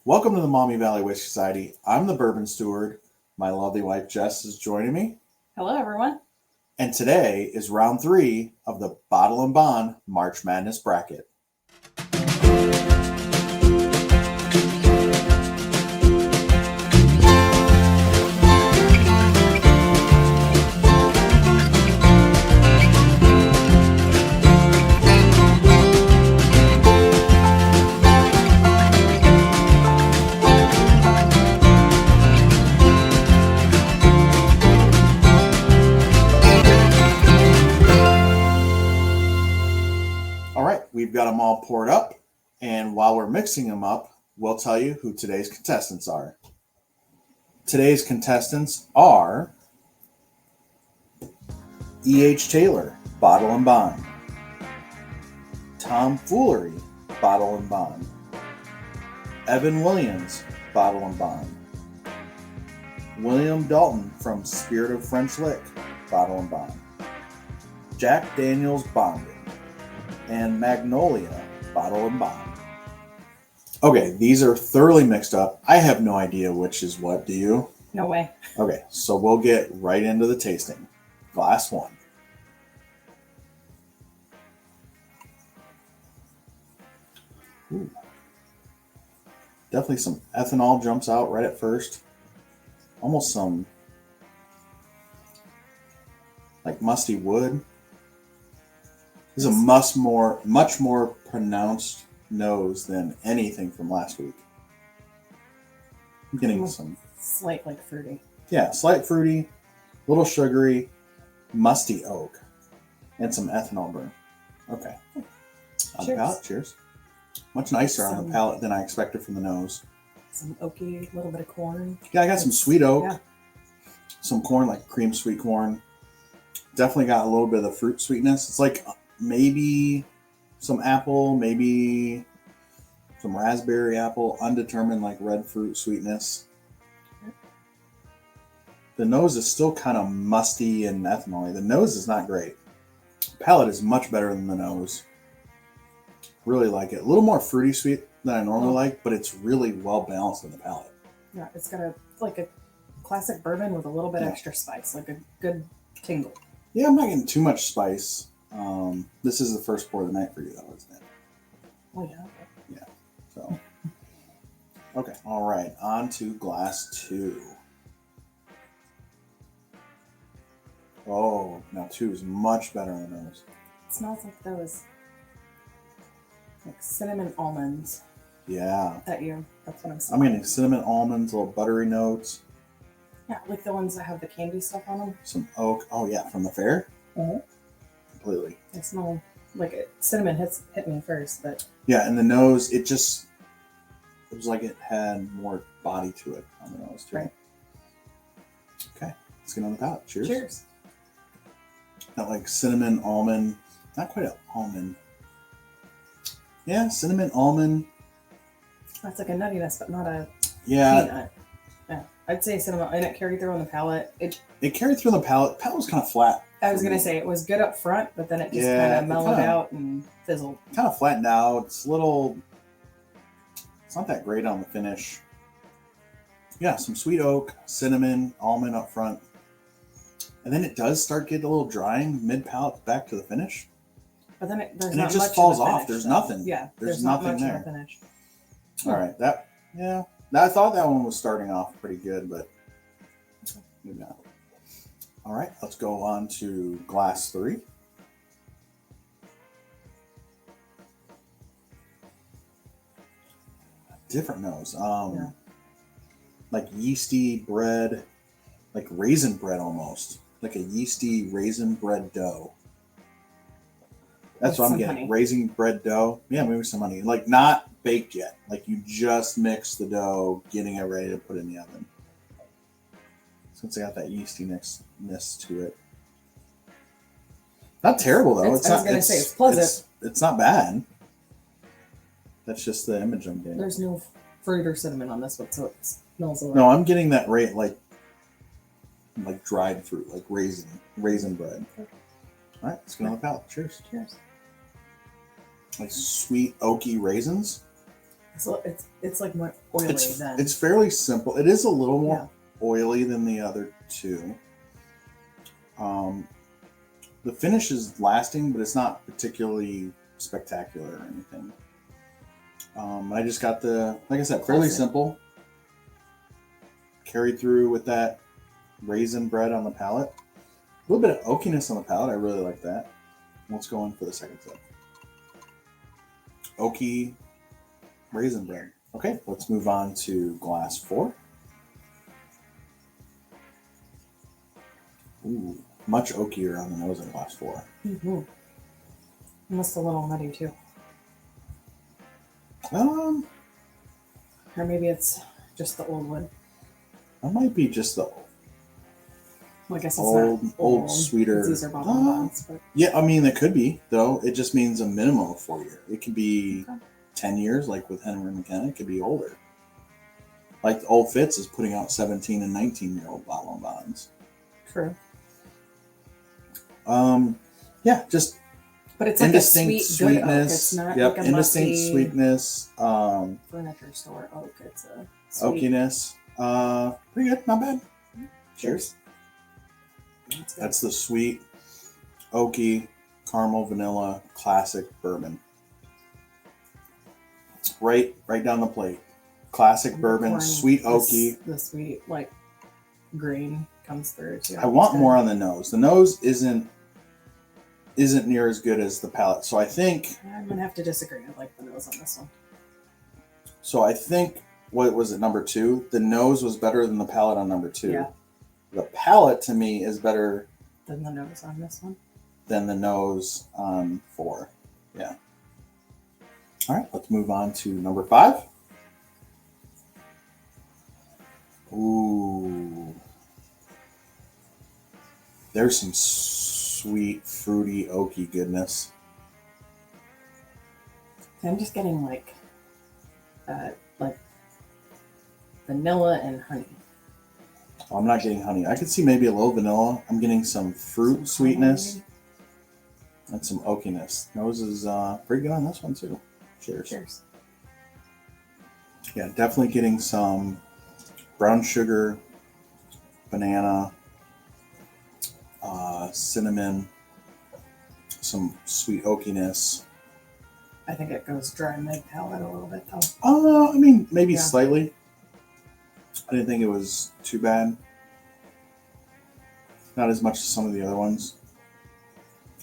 Welcome to the Maumee Valley Whiskey Society. I'm the bourbon steward. My lovely wife Jess is joining me. Hello, everyone. And today is round 3 of the Bottle and Bond March Madness bracket. All right, we've got them all poured up. And while we're mixing them up, we'll tell you who today's contestants are. Today's contestants are E.H. Taylor, Bottle and Bond. Tom Foolery, Bottle and Bond. Evan Williams, Bottle and Bond. William Dalton from Spirit of French Lick, Bottle and Bond. Jack Daniels Bonding. And Magnolia, Bottle and Bond. Okay, these are thoroughly mixed up. I have no idea which is what, do you? No way. Okay, so we'll get right into the tasting. Glass 1. Ooh. Definitely some ethanol jumps out right at first. Almost some like musty wood. This is a much more pronounced nose than anything from last week. I'm getting some slight, like fruity. Yeah, slight fruity, little sugary, musty oak, and some ethanol burn. Okay. On the palate, cheers. Much nicer on the palate than I expected from the nose. Some oaky, a little bit of corn. Yeah, I got some sweet oak. Yeah. Some corn, like cream sweet corn. Definitely got a little bit of the fruit sweetness. It's like maybe some apple, maybe some raspberry apple, undetermined like red fruit sweetness. The nose is still kind of musty and ethanol-y. The nose is not great. Palate is much better than the nose. Really like it. A little more fruity sweet than I normally like, but it's really well balanced in the palate. Yeah, it's got like a classic bourbon with a little bit extra spice, like a good tingle. Yeah, I'm not getting too much spice. This is the first pour of the night for you, though, isn't it? Oh, yeah. Okay. Yeah. So, okay. All right. On to glass 2. Oh, now 2 is much better on the nose. It smells like those, like cinnamon almonds. Yeah. That's what I'm smelling. I'm getting cinnamon almonds, little buttery notes. Yeah, like the ones that have the candy stuff on them. Some oak. Oh, yeah, from the fair? Mm-hmm. Completely. I smell like cinnamon hit me first, but yeah, and the nose, it was like it had more body to it on the nose too. Right. Okay, let's get on the palate. Cheers. Cheers. Not like cinnamon almond, not quite an almond. Yeah, cinnamon almond. That's like a nuttiness, but not a peanut. Yeah, I'd say cinnamon, and it carried through on the palate. It carried through on the palate. Palate was kind of flat. I was going to say it was good up front, but then it just kind of mellowed out and fizzled. Kind of flattened out. It's not that great on the finish. Yeah, some sweet oak, cinnamon, almond up front. And then it does start getting a little drying mid-palate back to the finish. But then it just falls off. There's nothing. Yeah, there's nothing there. In the finish. All right, I thought that one was starting off pretty good, but maybe not. All right, let's go on to glass 3. Different nose. Like yeasty bread, like raisin bread almost. Like a yeasty raisin bread dough. That's what I'm getting. Honey. Raisin bread dough. Yeah, maybe some honey. Like not baked yet. Like you just mix the dough, getting it ready to put in the oven. Since I got that yeastiness to it. Not terrible though. I was going to say it's pleasant. It's not bad. That's just the image I'm getting. There's no fruit or cinnamon on this one, so it smells a lot. No, I'm getting that like dried fruit, like raisin bread. Okay. All right, let's get on the palate. Cheers. Cheers. Like sweet oaky raisins. So it's like more oily than. It's fairly simple. It is a little more Yeah. oily than the other two. The finish is lasting, but it's not particularly spectacular or anything. I just got like I said, fairly Classic. simple. Carried through with that raisin bread on the palate. A little bit of oakiness on the palate. I really like that. Let's go in for the second sip. Oaky raisin bread. Okay, let's move on to glass 4. Ooh, much oakier on the nose in glass 4. Mm-hmm. Almost a little nutty too. Um, Or maybe it's just the old one. that might be just the Well, I guess it's old, not old, sweeter. These are bottom bonds, but Yeah, I mean, it could be, though. It just means a minimum of 4 years. It could be 10 years, like with Henry McKenna. It could be older. Like the Old Fitz is putting out 17 and 19-year-old bottle bonds. true. Yeah, just But it's like a indistinct sweet, good oak. sweetness. It's not Yep, like a indistinct musty sweetness. furniture store oak. It's a sweet. Oakiness. Pretty good, not bad. Cheers. That's the sweet, oaky, caramel, vanilla, classic bourbon. Right down the plate. Classic bourbon, corn, sweet oaky. The sweet like green comes through too. I want more on the nose. The nose isn't near as good as the palate. So I think I'm gonna have to disagree. I like the nose on this one. So I think, what was it, number 2? The nose was better than the palate on number 2. Yeah. The palate to me is better Than the nose on this one. than the nose on 4. Yeah. All right, let's move on to number 5. Ooh. There's some sweet, fruity, oaky goodness. I'm just getting like vanilla and honey. Oh, I'm not getting honey. I could see maybe a little vanilla. I'm getting some fruit sweetness and some oakiness. Nose is pretty good on this one too. Cheers. Cheers. Yeah, definitely getting some brown sugar, banana, cinnamon, some sweet oakiness. I think it goes dry mid palate a little bit though. I mean, maybe Yeah. slightly. I didn't think it was too bad. Not as much as some of the other ones.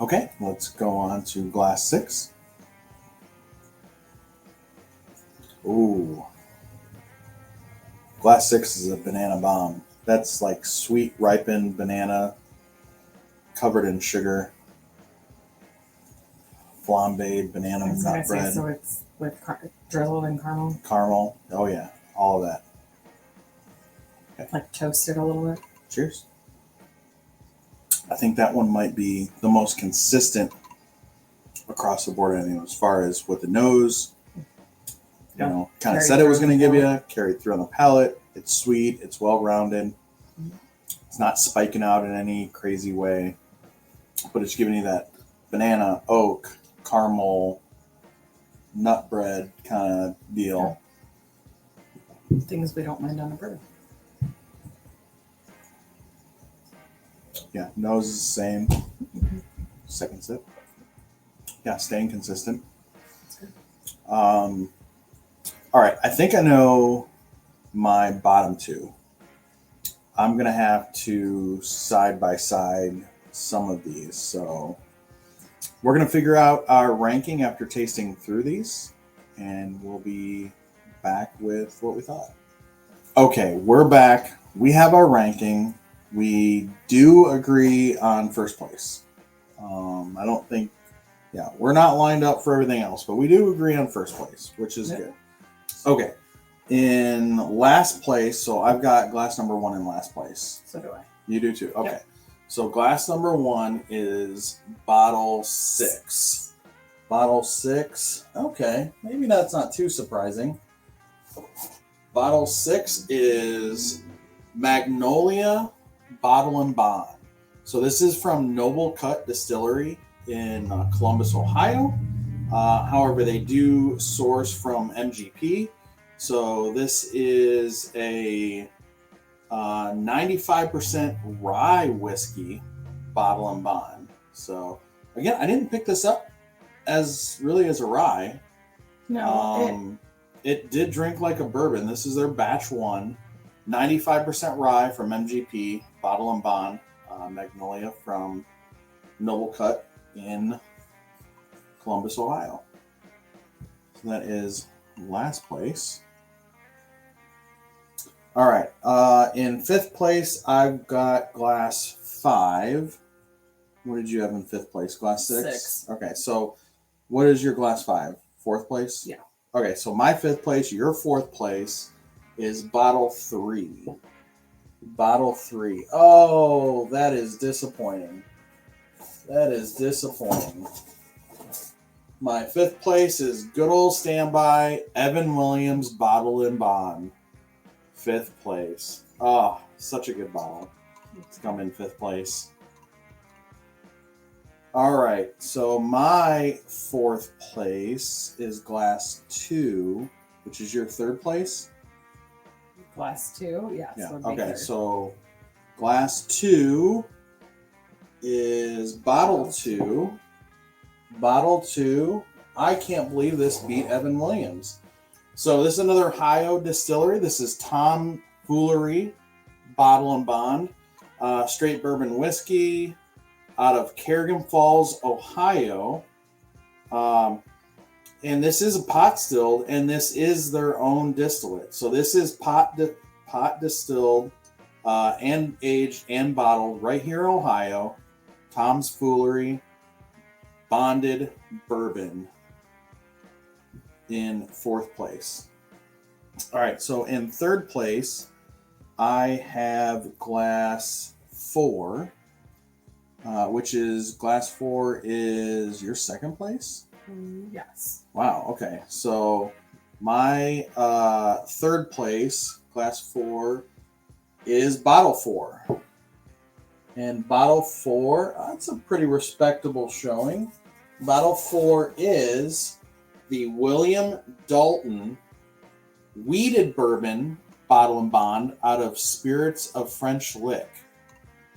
Okay, let's go on to glass 6. Ooh. Glass 6 is a banana bomb. That's like sweet, ripened banana covered in sugar. Flambéed banana I was nut gonna say, bread. so it's with drizzled in caramel, Caramel. Oh, yeah. All of that. like toasted a little bit. Cheers. I think that one might be the most consistent across the board. I think as far as with the nose, Yeah. kind of Carried said it was through going to on the give you, carried through on the palate. It's sweet. It's well rounded. It's not spiking out in any crazy way, but it's giving you that banana, oak, caramel, nut bread kind of deal. Things we don't mind on a bourbon. Yeah, nose is the same. Second sip. Yeah, staying consistent. All right, I think I know my bottom 2. I'm going to have to side by side some of these. So we're going to figure out our ranking after tasting through these, and we'll be back with what we thought. Okay, we're back. We have our ranking. We do agree on first place. I don't think, we're not lined up for everything else, but we do agree on first place, which is good. Okay, in last place, so I've got glass number 1 in last place. So do I. You do too. Okay, Yep. So glass number 1 is bottle 6. Bottle 6. Okay, maybe that's not too surprising. Bottle 6 is Magnolia Bottle and Bond. So this is from Noble Cut Distillery in Columbus, Ohio. However, they do source from MGP. So this is a 95% rye whiskey, bottle and bond. So again, I didn't pick this up as a rye. No, it did drink like a bourbon. This is their batch one, 95% rye from MGP, bottle and bond, Magnolia from Noble Cut in Columbus, Ohio. So that is last place. All right. In fifth place, I've got glass 5. What did you have in fifth place? Glass 6? 6. Okay. So what is your glass 5? Fourth place? Yeah. Okay. So my fifth place, your fourth place is bottle 3. Bottle 3. Oh, that is disappointing. That is disappointing. My fifth place is good old standby Evan Williams Bottle and Bond. Fifth place. Oh, such a good bottle. It's come in fifth place. All right. So my fourth place is glass 2, which is your third place. Glass 2, yes. Yeah. Would be Okay. third. So glass 2 is bottle 2. Bottle 2. I can't believe this beat Evan Williams. So this is another Ohio distillery. This is Tom Foolery Bottle and Bond, straight bourbon whiskey out of Kerrigan Falls, Ohio. And this is a pot distilled, and this is their own distillate. So this is pot distilled and aged and bottled right here in Ohio. Tom's Foolery bonded bourbon in fourth place. All right, so in third place, I have glass 4, which is glass 4 is your second place? Yes. Wow, okay. So my third place, glass 4, is bottle 4. And bottle 4, that's a pretty respectable showing. Bottle 4 is the William Dalton Wheated Bourbon Bottle and Bond out of Spirits of French Lick.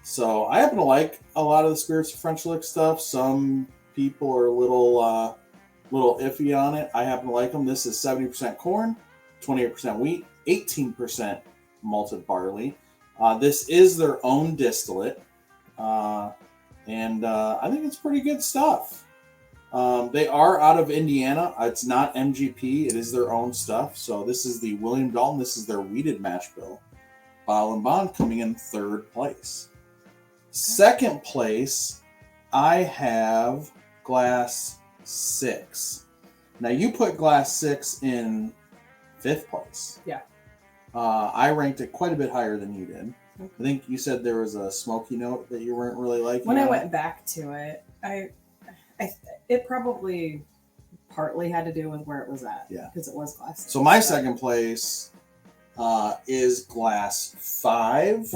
So I happen to like a lot of the Spirits of French Lick stuff. Some people are a little iffy on it. I happen to like them. This is 70% corn, 28% wheat, 18% malted barley. This is their own distillate. And I think it's pretty good stuff. They are out of Indiana. It's not MGP. It is their own stuff. So this is the William Dalton. This is their wheated mash bill. Bottle and Bond coming in third place. Second place, I have glass 6. Now you put glass 6 in fifth place. Yeah. I ranked it quite a bit higher than you did. I think you said there was a smoky note that you weren't really liking. When I went back to it, it probably partly had to do with where it was at. Yeah. Because it was glass 6. So my second place is glass 5.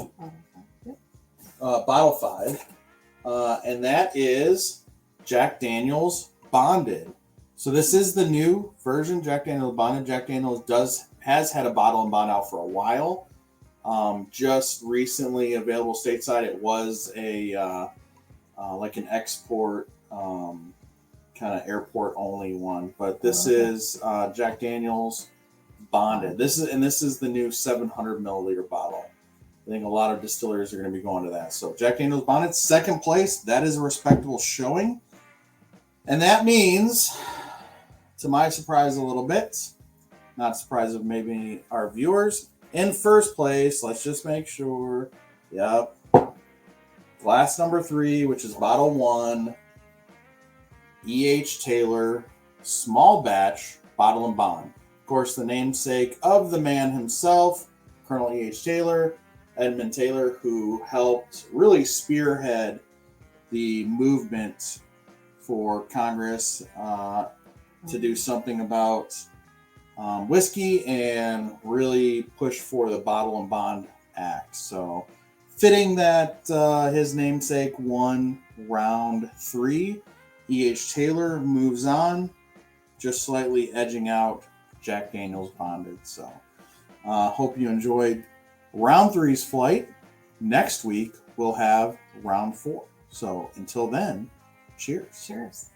Bottle 5. And that is Jack Daniel's Bonded. So this is the new version, Jack Daniel's Bonded. Jack Daniel's has had a bottle and bond out for a while. Just recently available stateside. It was a like an export kind of airport only one, but this is Jack Daniel's Bonded. This is the new 700 milliliter bottle. I think a lot of distilleries are going to be going to that. So Jack Daniel's Bonded, second place. That is a respectable showing, and that means, to my surprise, a little bit, not surprise of maybe our viewers. In first place, let's just make sure. Yep. Glass number 3, which is bottle 1. E.H. Taylor, small batch, bottle and bond. Of course, the namesake of the man himself, Colonel E.H. Taylor, Edmund Taylor, who helped really spearhead the movement for Congress to do something about whiskey and really push for the Bottle and Bond Act. So fitting that his namesake won round 3. E.H. Taylor moves on just slightly edging out Jack Daniel's Bonded. So hope you enjoyed round 3's flight. Next week, we'll have round 4. So until then, cheers. Cheers.